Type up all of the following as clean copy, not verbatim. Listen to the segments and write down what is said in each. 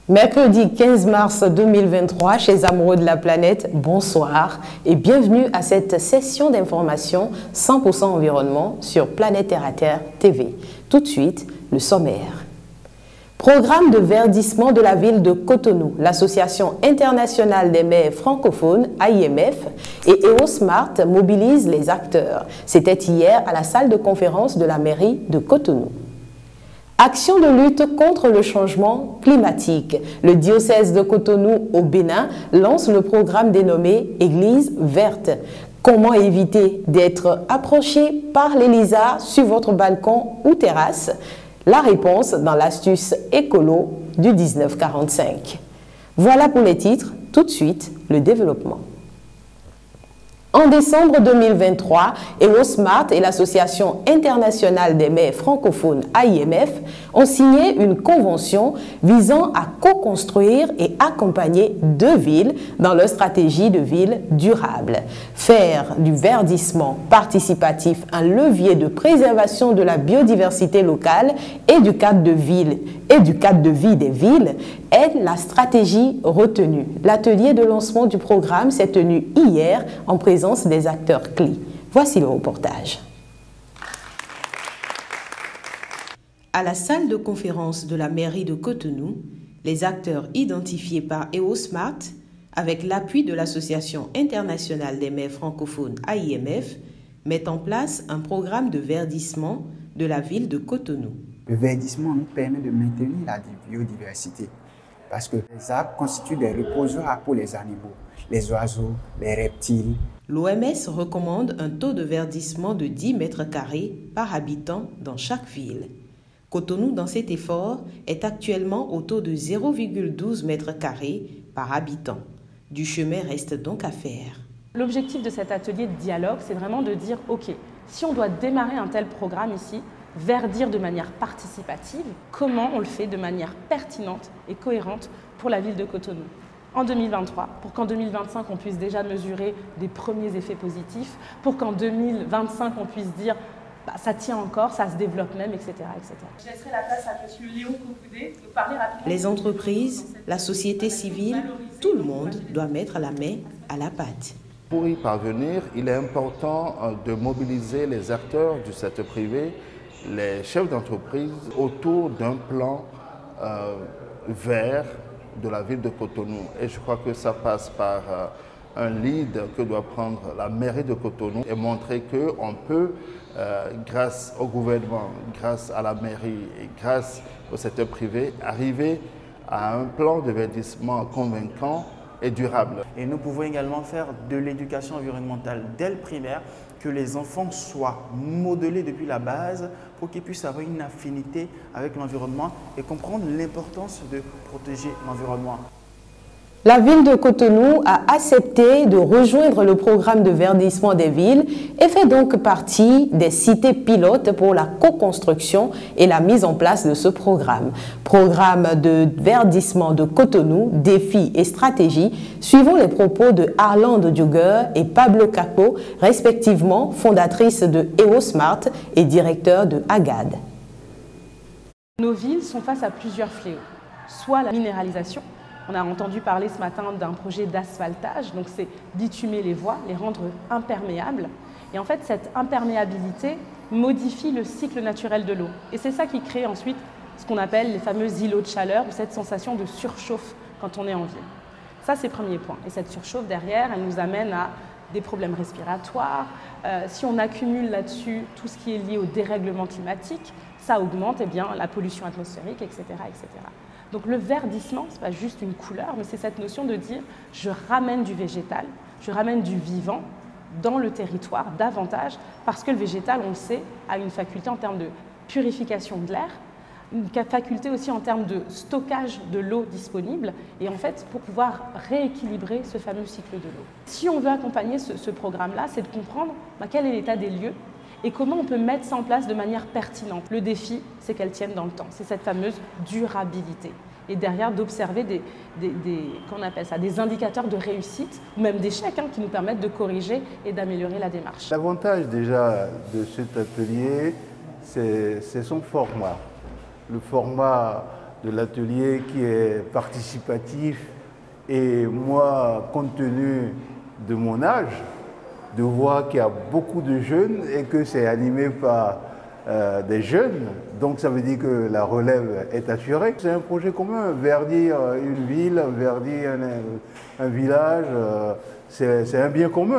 Mercredi 15 mars 2023, chers amoureux de la planète, bonsoir et bienvenue à cette session d'information 100% environnement sur Planète Terre à Terre TV. Tout de suite, le sommaire. Programme de verdissement de la ville de Cotonou, l'Association internationale des maires francophones, AIMF, et EOSmart mobilisent les acteurs. C'était hier à la salle de conférence de la mairie de Cotonou. Action de lutte contre le changement climatique. Le diocèse de Cotonou au Bénin lance le programme dénommé Église verte. Comment éviter d'être approché par les lézards sur votre balcon ou terrasse? La réponse dans l'astuce écolo du 1945. Voilà pour les titres. Tout de suite, le développement. En décembre 2023, EOSmart et l'Association internationale des maires francophones AIMF ont signé une convention visant à co-construire et accompagner deux villes dans leur stratégie de ville durable. Faire du verdissement participatif un levier de préservation de la biodiversité locale et du cadre de vie des villes est la stratégie retenue. L'atelier de lancement du programme s'est tenu hier en présence des acteurs clés. Voici le reportage. À la salle de conférence de la mairie de Cotonou, les acteurs identifiés par EOSmart, avec l'appui de l'Association internationale des maires francophones AIMF, mettent en place un programme de verdissement de la ville de Cotonou. Le verdissement nous permet de maintenir la biodiversité parce que les arbres constituent des reposoirs pour les animaux, les oiseaux, les reptiles. L'OMS recommande un taux de verdissement de 10 mètres carrés par habitant dans chaque ville. Cotonou, dans cet effort, est actuellement au taux de 0,12 mètres carrés par habitant. Du chemin reste donc à faire. L'objectif de cet atelier de dialogue, c'est vraiment de dire « Ok, si on doit démarrer un tel programme ici, verdir de manière participative, comment on le fait de manière pertinente et cohérente pour la ville de Cotonou ?» En 2023, pour qu'en 2025, on puisse déjà mesurer des premiers effets positifs, pour qu'en 2025, on puisse dire ça tient encore, ça se développe même, etc. etc. Je laisserai la place à M. Léon Cocoudé de parler rapidement. Les entreprises, la société civile, tout le monde doit mettre la main à la pâte. Pour y parvenir, il est important de mobiliser les acteurs du secteur privé, les chefs d'entreprise autour d'un plan vert de la ville de Cotonou. Et je crois que ça passe par un lead que doit prendre la mairie de Cotonou et montrer qu'on peut, grâce au gouvernement, grâce à la mairie et grâce au secteur privé, arriver à un plan de verdissement convaincant et durable. Et nous pouvons également faire de l'éducation environnementale dès le primaire, que les enfants soient modelés depuis la base pour qu'ils puissent avoir une affinité avec l'environnement et comprendre l'importance de protéger l'environnement. La ville de Cotonou a accepté de rejoindre le programme de verdissement des villes et fait donc partie des cités pilotes pour la co-construction et la mise en place de ce programme. Programme de verdissement de Cotonou, défis et stratégies, suivant les propos de Arlande Dugger et Pablo Capo, respectivement fondatrices de EOSmart et directeur de AGAD. Nos villes sont face à plusieurs fléaux, soit la minéralisation. On a entendu parler ce matin d'un projet d'asphaltage, donc c'est bitumer les voies, les rendre imperméables. Et en fait, cette imperméabilité modifie le cycle naturel de l'eau. Et c'est ça qui crée ensuite ce qu'on appelle les fameux îlots de chaleur ou cette sensation de surchauffe quand on est en ville. Ça, c'est le premier point. Et cette surchauffe derrière, elle nous amène à des problèmes respiratoires. Si on accumule là-dessus tout ce qui est lié au dérèglement climatique, ça augmente la pollution atmosphérique, etc., etc. Donc le verdissement, ce n'est pas juste une couleur, mais c'est cette notion de dire je ramène du végétal, je ramène du vivant dans le territoire davantage, parce que le végétal, on le sait, a une faculté en termes de purification de l'air, une faculté aussi en termes de stockage de l'eau disponible, et en fait pour pouvoir rééquilibrer ce fameux cycle de l'eau. Si on veut accompagner ce programme-là, c'est de comprendre quel est l'état des lieux, et comment on peut mettre ça en place de manière pertinente. Le défi, c'est qu'elle tienne dans le temps. C'est cette fameuse durabilité. Et derrière, d'observer des indicateurs de réussite ou même d'échec qui nous permettent de corriger et d'améliorer la démarche. L'avantage déjà de cet atelier, c'est son format. Le format de l'atelier qui est participatif. Et moi, compte tenu de mon âge, de voir qu'il y a beaucoup de jeunes et que c'est animé par des jeunes, donc ça veut dire que la relève est assurée. C'est un projet commun, verdir une ville, verdir un village, c'est un bien commun.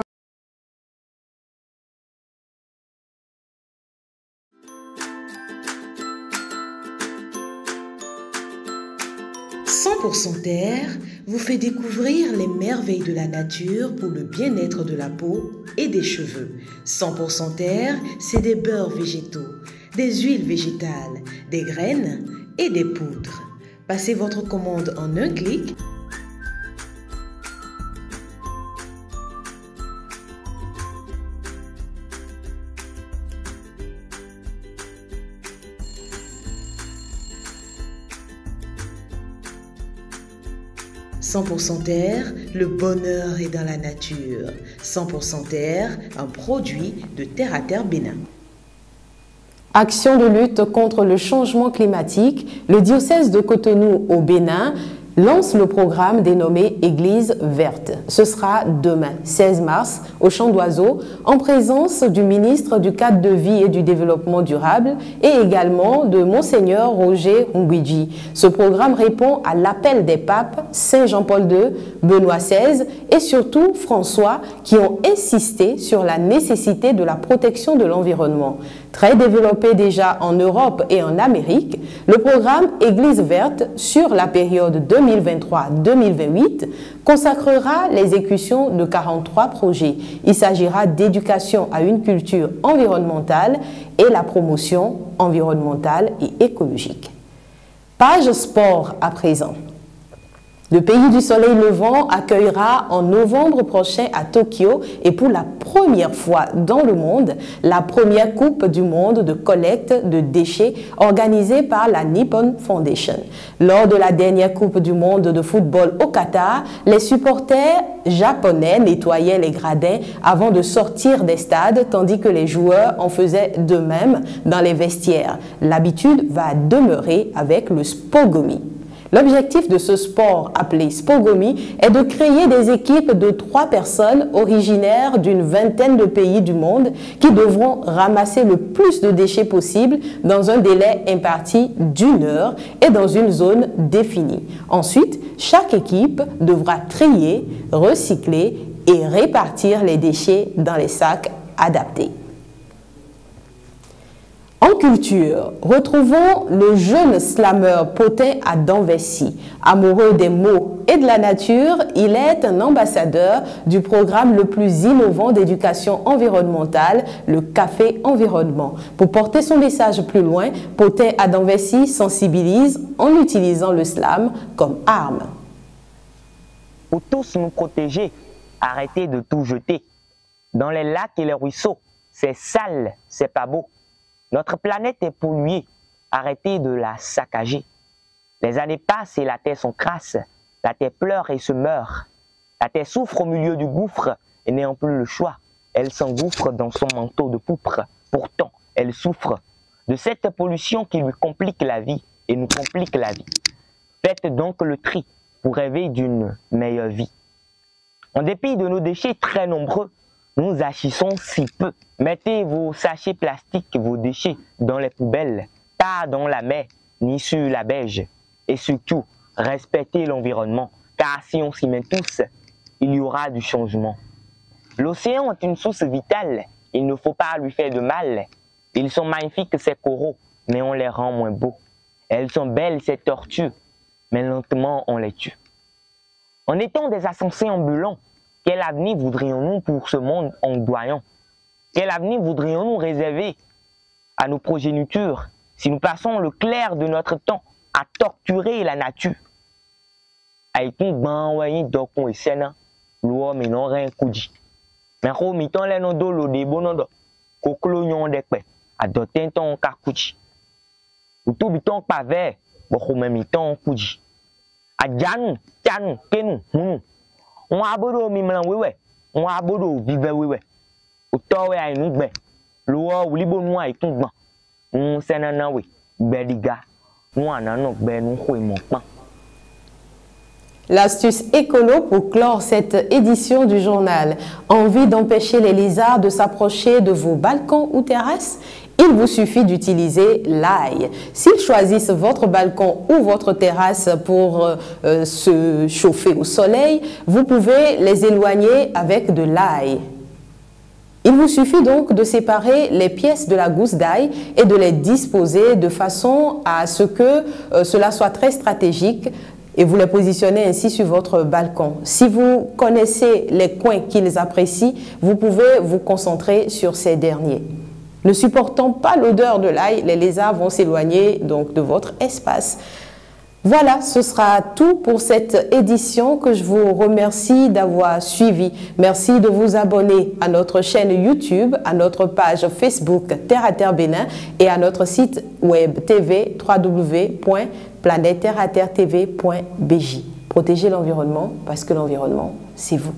« 100% Terre » vous fait découvrir les merveilles de la nature pour le bien-être de la peau et des cheveux. 100% Terre, c'est des beurres végétaux, des huiles végétales, des graines et des poudres. Passez votre commande en un clic. « 100% Terre », le bonheur est dans la nature. 100% Terre, un produit de Terre à Terre Bénin. Action de lutte contre le changement climatique, le diocèse de Cotonou au Bénin lance le programme dénommé Église verte. Ce sera demain, 16 mars, au Champ d'Oiseaux, en présence du ministre du Cadre de vie et du Développement durable et également de Monseigneur Roger Ngwidji. Ce programme répond à l'appel des papes Saint Jean-Paul II, Benoît XVI et surtout François qui ont insisté sur la nécessité de la protection de l'environnement. Très développé déjà en Europe et en Amérique, le programme Église verte sur la période 2023-2028 consacrera l'exécution de 43 projets. Il s'agira d'éducation à une culture environnementale et la promotion environnementale et écologique. Page sport à présent. Le pays du soleil levant accueillera en novembre prochain à Tokyo et pour la première fois dans le monde, la première Coupe du monde de collecte de déchets organisée par la Nippon Foundation. Lors de la dernière Coupe du monde de football au Qatar, les supporters japonais nettoyaient les gradins avant de sortir des stades tandis que les joueurs en faisaient de même dans les vestiaires. L'habitude va demeurer avec le Spogomi. L'objectif de ce sport appelé Spogomi est de créer des équipes de 3 personnes originaires d'une vingtaine de pays du monde qui devront ramasser le plus de déchets possible dans un délai imparti d'1 heure et dans une zone définie. Ensuite, chaque équipe devra trier, recycler et répartir les déchets dans les sacs adaptés. En culture, retrouvons le jeune slammer Potin à Danvessi. Amoureux des mots et de la nature, il est un ambassadeur du programme le plus innovant d'éducation environnementale, le Café Environnement. Pour porter son message plus loin, Potin à Danvessi sensibilise en utilisant le slam comme arme. Pour tous nous protéger, arrêtez de tout jeter. Dans les lacs et les ruisseaux, c'est sale, c'est pas beau. Notre planète est polluée, arrêtez de la saccager. Les années passent et la terre s'en crasse, la terre pleure et se meurt. La terre souffre au milieu du gouffre et n'ayant plus le choix, elle s'engouffre dans son manteau de pourpre. Pourtant, elle souffre de cette pollution qui lui complique la vie et nous complique la vie. Faites donc le tri pour rêver d'une meilleure vie. En dépit de nos déchets très nombreux, nous agissons si peu. Mettez vos sachets plastiques, vos déchets dans les poubelles, pas dans la mer ni sur la berge. Et surtout, respectez l'environnement, car si on s'y met tous, il y aura du changement. L'océan est une source vitale, il ne faut pas lui faire de mal. Ils sont magnifiques ces coraux, mais on les rend moins beaux. Elles sont belles ces tortues, mais lentement on les tue. En étant des insensés ambulants, quel avenir voudrions-nous pour ce monde ondoyant? Quel avenir voudrions-nous réserver à nos progénitures si nous passons le clair de notre temps à torturer la nature? Aïton ban wayi dokon esena luo mi non rien kudi. Mais ko mi ton le no do lo de bonodo koklo nyon dekpe adoten ton kakuchi. Utu biton pa ver bo ko mi ton kudi. Ajanu tanu kenu hunu. On abodo mi mlan wewe, on abodo vive wewe. Utowe ay nugbe, luo ulibo nwa itungban. On senana we, bediga. nous en L'astuce écolo pour clore cette édition du journal. Envie d'empêcher les lézards de s'approcher de vos balcons ou terrasses? Il vous suffit d'utiliser l'ail. S'ils choisissent votre balcon ou votre terrasse pour se chauffer au soleil, vous pouvez les éloigner avec de l'ail. Il vous suffit donc de séparer les pièces de la gousse d'ail et de les disposer de façon à ce que cela soit très stratégique et vous les positionnez ainsi sur votre balcon. Si vous connaissez les coins qu'ils apprécient, vous pouvez vous concentrer sur ces derniers. Ne supportant pas l'odeur de l'ail, les lézards vont s'éloigner donc de votre espace. Voilà, ce sera tout pour cette édition que je vous remercie d'avoir suivi. Merci de vous abonner à notre chaîne YouTube, à notre page Facebook Terre à Terre Bénin et à notre site web TV www.planète-terre-à-terre-tv.bj. Protégez l'environnement parce que l'environnement, c'est vous.